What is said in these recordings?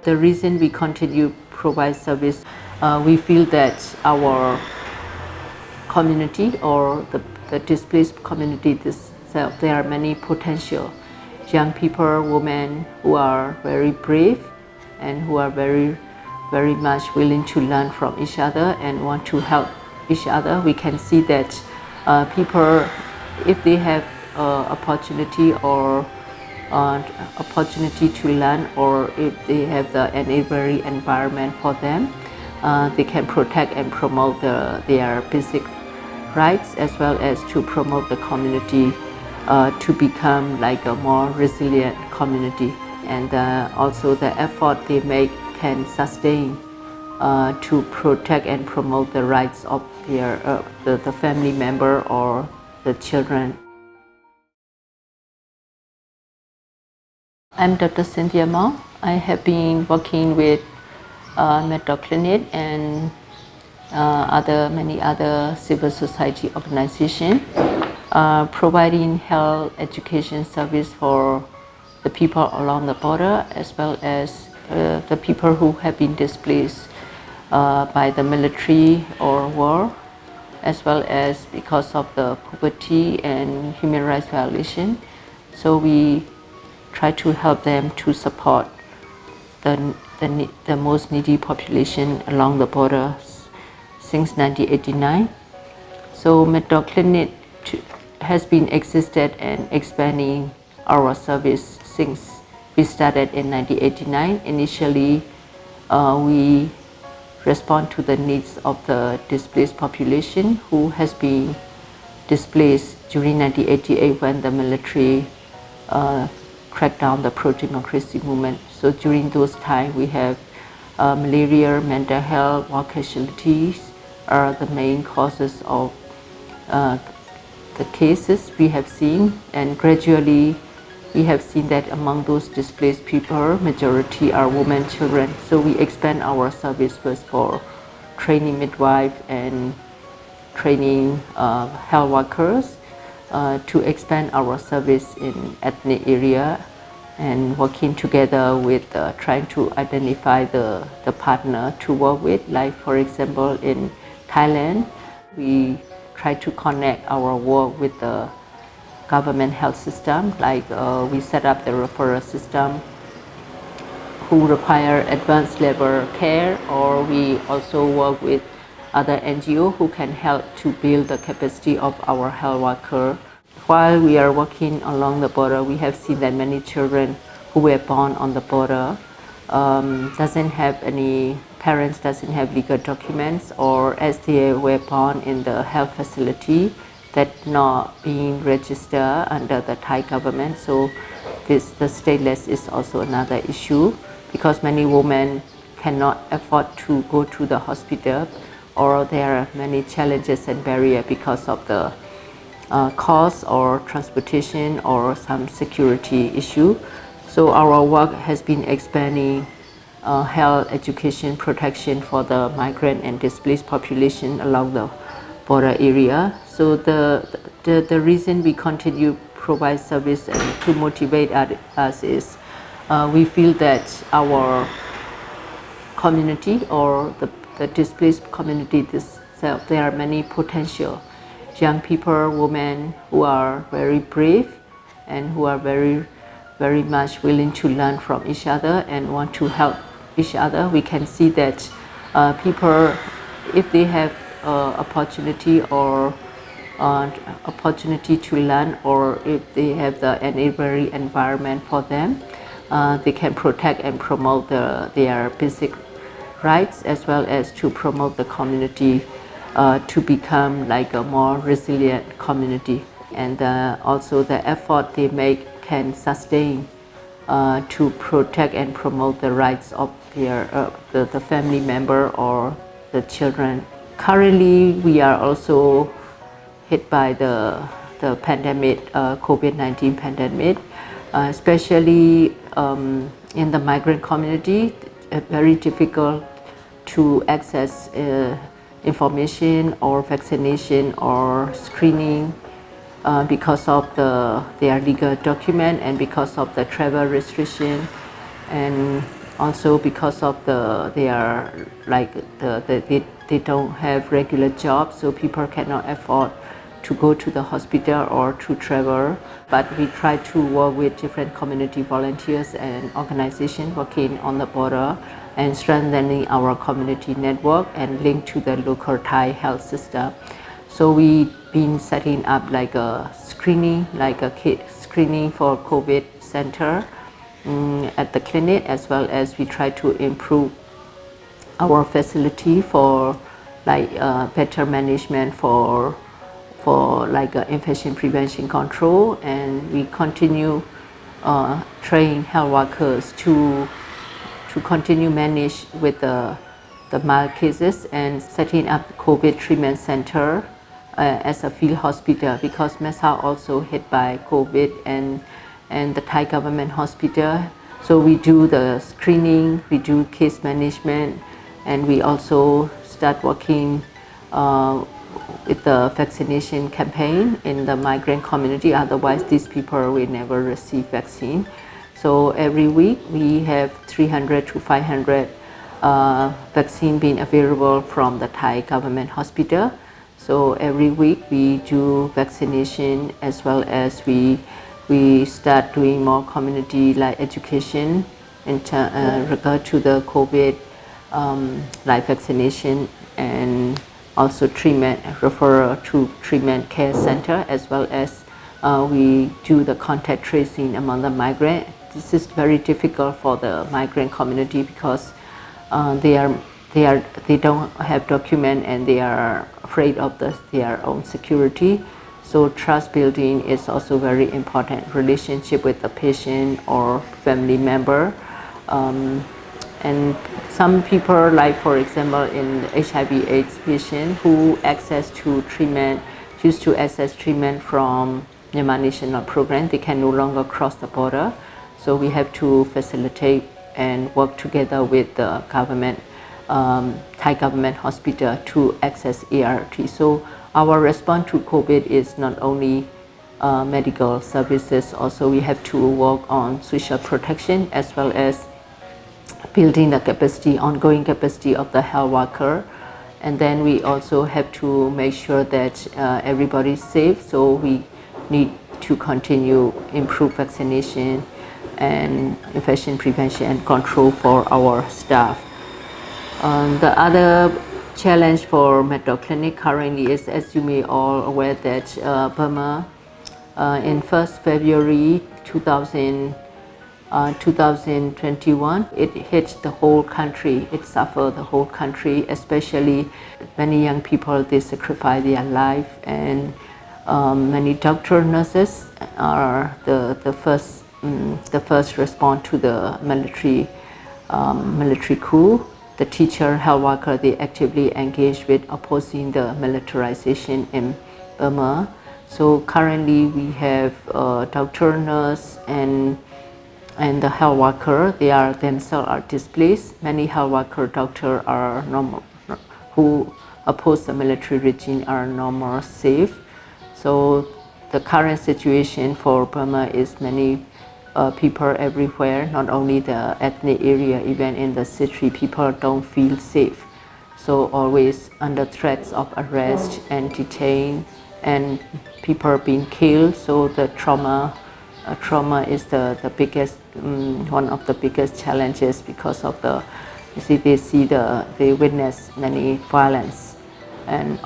the reason we continue provide service, we feel that our community or the displaced community itself, there are many potential young people, women who are very brave and who are very much willing to learn from each other and want to help each other. We can see that people, if they have opportunity or opportunity to learn, or if they have the enabling environment for them, they can protect and promote their basic rights, as well as to promote the community to become like a more resilient community. And also the effort they make can sustain to protect and promote the rights of their the family member or the children. I'm Dr. Cynthia Mao. I have been working with Mental Clinic and many other civil society organizations, providing health education service for the people along the border, as well as the people who have been displaced by the military or war, as well as because of the poverty and human rights violation. So we try to help them to support the most needy population along the border since 1989. So Mental Clinic has been existed and expanding our service since we started in 1989. Initially, we respond to the needs of the displaced population who has been displaced during 1988 when the military cracked down the pro-democracy movement. So during those times, we have malaria, mental health, war casualties are the main causes of the cases we have seen, and gradually we have seen that among those displaced people, majority are women, children. So we expand our service first for training midwife and training health workers to expand our service in ethnic area, and working together with trying to identify the partner to work with. Like for example, in Thailand, we try to connect our work with the government health system. Like we set up the referral system who require advanced level care, or we also work with other NGO who can help to build the capacity of our health worker. While we are working along the border, we have seen that many children who were born on the border parents doesn't have legal documents, or as they were born in the health facility that not being registered under the Thai government. So the stateless is also another issue, because many women cannot afford to go to the hospital, or there are many challenges and barriers because of the cost or transportation or some security issue. So our work has been expanding health education protection for the migrant and displaced population along the border area. So the reason we continue provide service and to motivate us is we feel that our community or the displaced community itself, there are many potential young people, women who are very brave and who are very much willing to learn from each other and want to help each other. We can see that people, if they have opportunity or opportunity to learn, or if they have the enabling environment for them, they can protect and promote their basic rights, as well as to promote the community to become like a more resilient community. And also the effort they make can sustain to protect and promote the rights of the family member or the children. Currently, we are also hit by the pandemic, COVID-19 pandemic, especially in the migrant community. Very difficult to access information or vaccination or screening because of their legal document and because of the travel restriction. And Also because of they are like they don't have regular jobs, so people cannot afford to go to the hospital or to travel. But we try to work with different community volunteers and organizations working on the border and strengthening our community network and link to the local Thai health system. So we've been setting up like a screening, like a kit screening for COVID center at the clinic, as well as we try to improve our facility for like better management for like infection prevention control, and we continue train health workers to continue manage with the mild cases and setting up COVID treatment center as a field hospital, because Mesa also hit by COVID and the Thai government hospital. So we do the screening, we do case management, and we also start working with the vaccination campaign in the migrant community. Otherwise, these people will never receive vaccine. So every week we have 300 to 500 vaccine being available from the Thai government hospital. So every week we do vaccination, as well as we start doing more community like education in regard to the COVID like vaccination, and also treatment referral to treatment care center, as well as we do the contact tracing among the migrant. This is very difficult for the migrant community because they don't have document and they are afraid of their own security. So trust building is also very important. Relationship with the patient or family member. And some people, like for example in the HIV/AIDS patient who access to treatment, used to access treatment from Myanmar National Program, they can no longer cross the border. So we have to facilitate and work together with the government, Thai government hospital to access ART. So our response to COVID is not only medical services, also we have to work on social protection, as well as building the capacity, ongoing capacity of the health worker. And then we also have to make sure that everybody is safe. So we need to continue improve vaccination and infection prevention and control for our staff. The other challenge for medical clinic currently is, as you may all aware, that Burma in 1st February 2021, it hit the whole country. It suffered the whole country, especially many young people, they sacrifice their life, and many doctor nurses are the first response to the military coup. The teacher, health worker, they actively engage with opposing the militarization in Burma. So currently we have doctor, nurse, and the health worker, they are themselves are displaced. Many health worker, doctor are normal, who oppose the military regime are no more safe. So the current situation for Burma is many people everywhere, not only the ethnic area, even in the city, people don't feel safe. So always under threats of arrest and detained, and people being killed. So the trauma is the biggest, one of the biggest challenges, because of they witness many violence and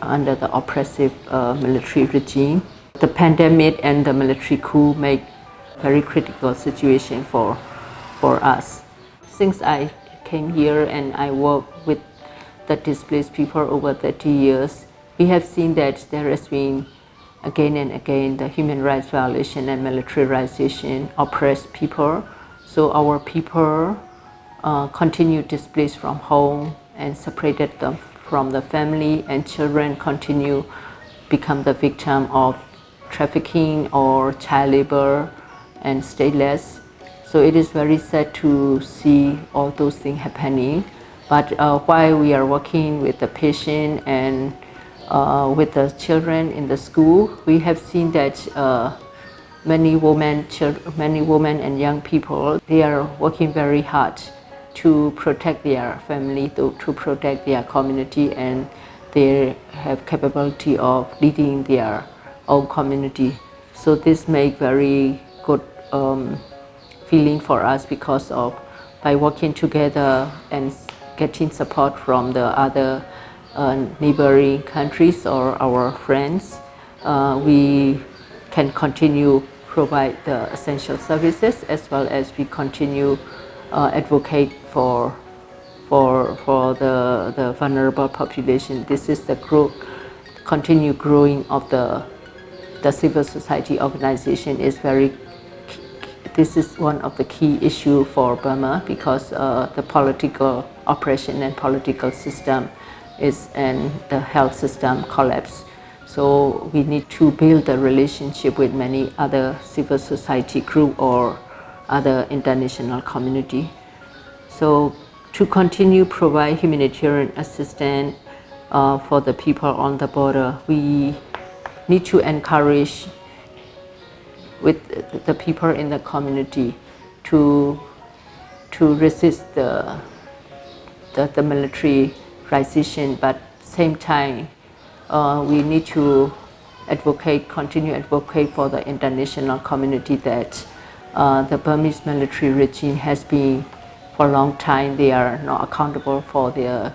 under the oppressive military regime. The pandemic and the military coup make very critical situation for us. Since I came here and I work with the displaced people over 30 years, we have seen that there has been again and again the human rights violation and militarization oppressed people. So our people continue displaced from home and separated them from the family, and children continue become the victim of trafficking or child labor and stateless. So it is very sad to see all those things happening. But while we are working with the patient and with the children in the school, we have seen that many women and young people, they are working very hard to protect their family, to protect their community, and they have capability of leading their own community. So this make very good feeling for us because of by working together and getting support from the other neighboring countries or our friends, we can continue provide the essential services as well as we continue advocate for the vulnerable population. This is the continue growing of the civil society organization is this is one of the key issue for Burma because the political oppression and political system and the health system collapse. So we need to build a relationship with many other civil society group or other international community. So to continue provide humanitarian assistance for the people on the border, we need to encourage with the people in the community to resist the militarization, but same time we need to continue advocate for the international community that the Burmese military regime has been for a long time. They are not accountable for the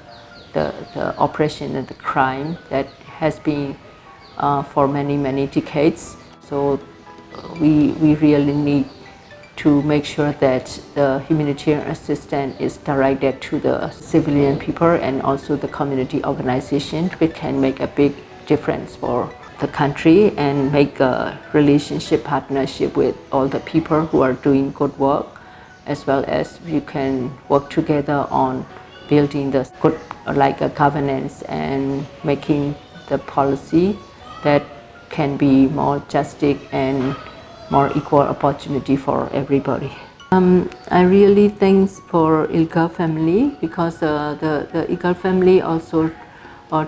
oppression and the crime that has been for many decades. So we really need to make sure that the humanitarian assistance is directed to the civilian people and also the community organization, which can make a big difference for the country and make a partnership with all the people who are doing good work, as well as we can work together on building the good governance and making the policy that can be more just and more equal opportunity for everybody. I really thank for ILGA family because the ILGA family also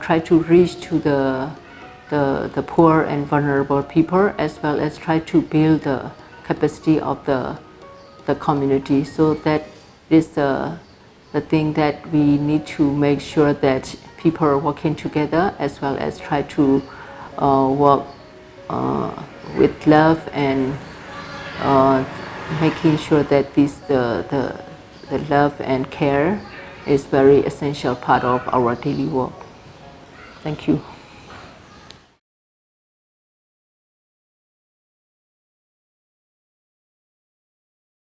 try to reach to the poor and vulnerable people, as well as try to build the capacity of the community. So that is the thing that we need to make sure that people are working together, as well as try to work with love and making sure that the love and care is very essential part of our daily work. Thank you.